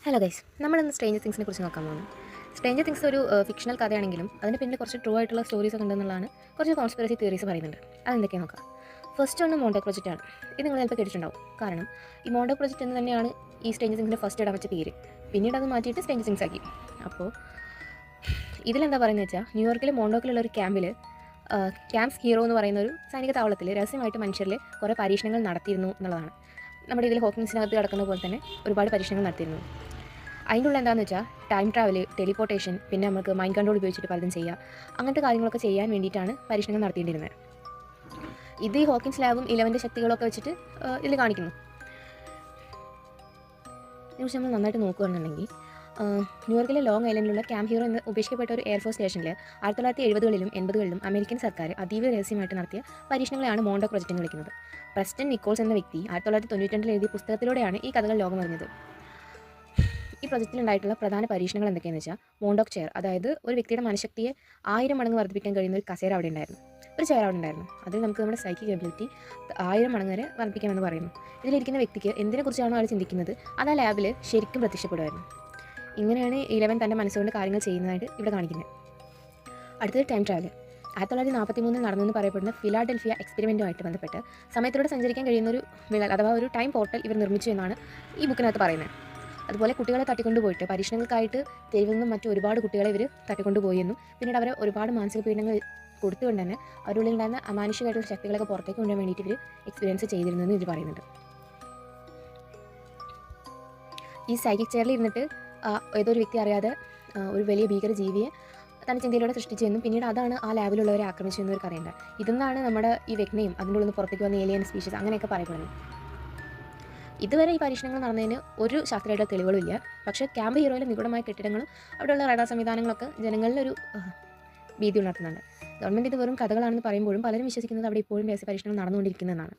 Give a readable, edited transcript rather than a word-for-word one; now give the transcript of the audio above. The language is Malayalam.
ഹലോ ഗൈസ്, നമ്മളിന്ന് സ്ട്രേഞ്ചർ തിങ്സിനെ കുറിച്ച് നോക്കാൻ പോകുന്നു. സ്ട്രേഞ്ചർ തിങ്സ് ഒരു ഫിക്ഷണൽ കഥയാണെങ്കിലും അതിന് പിന്നിൽ കുറച്ച് ട്രൂ ആയിട്ടുള്ള സ്റ്റോറീസ് ഒക്കെ ഉണ്ടെന്നുള്ളതാണ് കുറച്ച് കോൺസ്പിറസി തിയറീസ് പറയുന്നുണ്ട്. അതെന്തൊക്കെയാണ് നോക്കാം. ഫസ്റ്റ് ഒന്ന് മോണ്ടോ പ്രോജക്റ്റ് ആണ്. ഇത് നിങ്ങൾ ചിലപ്പോൾ കേട്ടിട്ടുണ്ടാവും. കാരണം ഈ മോണ്ടോ പ്രോജക്റ്റ് എന്ന് തന്നെയാണ് ഈ സ്ട്രേഞ്ചർ തിങ്സിൻ്റെ ഫസ്റ്റ് ഇടാൻ വെച്ച പേര്. പിന്നീട് അത് മാറ്റിയിട്ട് സ്ട്രേഞ്ചർ തിങ്സ് ആക്കി. അപ്പോൾ ഇതിലെന്താ പറയുന്നത് വെച്ചാൽ ന്യൂയോർക്കിലെ മോണ്ടോക്കിലുള്ള ഒരു ക്യാമ്പിൽ ക്യാമ്പ്സ് ഹീറോ എന്ന് പറയുന്ന ഒരു സൈനിക താവളത്തിൽ രഹസ്യമായിട്ട് മനുഷ്യരിൽ കുറേ പരീക്ഷണങ്ങൾ നടത്തിയിരുന്നു എന്നുള്ളതാണ്. നമ്മുടെ ഇതിൽ ഹോക്കിൻസിനകത്ത് കിടക്കുന്ന പോലെ തന്നെ ഒരുപാട് പരീക്ഷണങ്ങൾ നടത്തിയിരുന്നു. അതിൻ്റെ ഉള്ള എന്താണെന്ന് വെച്ചാൽ ടൈം ട്രാവൽ, ടെലിപ്പോർട്ടേഷൻ, പിന്നെ നമുക്ക് മൈൻഡ് കൺട്രോൾ ഉപയോഗിച്ചിട്ട് പലതും ചെയ്യുക, അങ്ങനത്തെ കാര്യങ്ങളൊക്കെ ചെയ്യാൻ വേണ്ടിയിട്ടാണ് പരീക്ഷണങ്ങൾ നടത്തിയിരുന്നത്. ഇത് ഈ ഹോക്കിൻസ് ലാബും ഇലവൻ്റെ ശക്തികളൊക്കെ വെച്ചിട്ട് ഇതിൽ കാണിക്കുന്നു. ഇതിനെക്കുറിച്ച് നമ്മൾ നന്നായിട്ട് നോക്കുകയാണെന്നുണ്ടെങ്കിൽ ന്യൂയോർക്കിലെ ലോങ് ഐലൻഡിലുള്ള ക്യാമ്പ് ഹീറോ എന്ന് ഉപേക്ഷിക്കപ്പെട്ട ഒരു എയർഫോഴ്സ് സ്റ്റേഷനിൽ 1970കളിലും 80കളിലും അമേരിക്കൻ സർക്കാർ അതീവ രഹസ്യമായിട്ട് നടത്തിയ പരീക്ഷണങ്ങളെയാണ് മോണ്ടോ പ്രോജക്റ്റ് എന്ന് വിളിക്കുന്നത്. പ്രസ്റ്റൺ നിക്കോൾസ് എന്ന വ്യക്തി 1992 എഴുതിയ പുസ്തകത്തിലൂടെയാണ് ഈ കഥകൾ ലോകമറിഞ്ഞത്. ഈ പ്രൊജക്റ്റിലുണ്ടായിട്ടുള്ള പ്രധാന പരീക്ഷണങ്ങൾ എന്തൊക്കെയാണെന്ന് വെച്ചാൽ മോണ്ടോക് ചെയർ, അതായത് ഒരു വ്യക്തിയുടെ മനഃശക്തിയെ 1000 മടങ്ങ് വർദ്ധിപ്പിക്കാൻ കഴിയുന്ന ഒരു കസേര അവിടെ ഉണ്ടായിരുന്നു, ഒരു ചെയർ അവിടെ ഉണ്ടായിരുന്നു. അതിൽ നമുക്ക് നമ്മുടെ സൈക്കിക് എബിലിറ്റി 1000 മടങ്ങ് വരെ വർദ്ധിപ്പിക്കാമെന്ന് പറയുന്നു. ഇതിലിരിക്കുന്ന വ്യക്തിക്ക് എന്തിനെക്കുറിച്ചാണോ അയാൾ ചിന്തിക്കുന്നത് അത് ആ ലാബിൽ ശരിക്കും പ്രത്യക്ഷപ്പെടുമായിരുന്നു. ഇങ്ങനെയാണ് 11 തൻ്റെ മനസ്സുകൊണ്ട് കാര്യങ്ങൾ ചെയ്യുന്നതായിട്ട് ഇവിടെ കാണിക്കുന്നത്. അടുത്തത് ടൈം ട്രാവൽ. 1943 നടന്നെന്ന് പറയപ്പെടുന്ന ഫിലാഡൽഫിയ എക്സ്പെരിമെൻറ്റുമായിട്ട് ബന്ധപ്പെട്ട് സമയത്തിലൂടെ സഞ്ചരിക്കാൻ കഴിയുന്നൊരു വിളൽ അഥവാ ഒരു ടൈം പോർട്ടൽ ഇവർ നിർമ്മിച്ചു എന്നാണ് ഈ ബുക്കിനകത്ത് പറയുന്നത്. അതുപോലെ കുട്ടികളെ തട്ടിക്കൊണ്ടുപോയിട്ട് പരീക്ഷണങ്ങൾക്കായിട്ട് തെരുവിൽ നിന്നും മറ്റു ഒരുപാട് കുട്ടികളെ ഇവർ തട്ടിക്കൊണ്ടുപോയി എന്നും പിന്നീട് അവരെ ഒരുപാട് മാനസിക പീഡനങ്ങൾ കൊടുത്തുകൊണ്ട് തന്നെ അവരുള്ളിൽ ഉണ്ടായിരുന്ന അമാനുഷികമായിട്ടുള്ള ശക്തികളൊക്കെ പുറത്തേക്ക് കൊണ്ടുവരാൻ വേണ്ടിയിട്ട് ഇവർ എക്സ്പീരിയൻസ് ചെയ്തിരുന്നെന്ന് ഇത് പറയുന്നുണ്ട്. ഈ സൈക്കിക് ചെയറിൽ ഇരുന്നിട്ട് ഏതോ ഒരു വ്യക്തി അറിയാതെ ഒരു വലിയ ഭീകര ജീവിയെ തൻ്റെ ചിന്തയിലൂടെ സൃഷ്ടിച്ചെന്നും പിന്നീട് അതാണ് ആ ലാബിലുള്ളവരെ ആക്രമിച്ചതെന്ന് ഇവർക്ക് അറിയേണ്ടത്. ഇതെന്നാണ് നമ്മുടെ ഈ വെഗ്നയും അതിൻ്റെ ഉള്ളിൽ നിന്ന് പുറത്തേക്ക് വന്ന ഏലിയൻ സ്പീഷീസ് അങ്ങനെയൊക്കെ പറയപ്പെടുന്നത്. ഇതുവരെ ഈ പരീക്ഷണങ്ങൾ നടന്നതിന് ഒരു ശാസ്ത്രീയമായിട്ടുള്ള തെളിവുകളും ഇല്ല. പക്ഷേ ക്യാമ്പ് ഹീറോയിലെ നിഗൂഢമായ കെട്ടിടങ്ങളും അവിടെയുള്ള റഡാർ സംവിധാനങ്ങളൊക്കെ ജനങ്ങളിലൊരു ഭീതി ഉണർത്തുന്നുണ്ട്. ഗവൺമെൻറ് ഇത് വെറും കഥകളാണെന്ന് പറയുമ്പോഴും പലരും വിശ്വസിക്കുന്നത് അവിടെ ഇപ്പോഴും രഹസ്യ പരീക്ഷണങ്ങൾ നടന്നുകൊണ്ടിരിക്കുന്നതെന്നാണ്.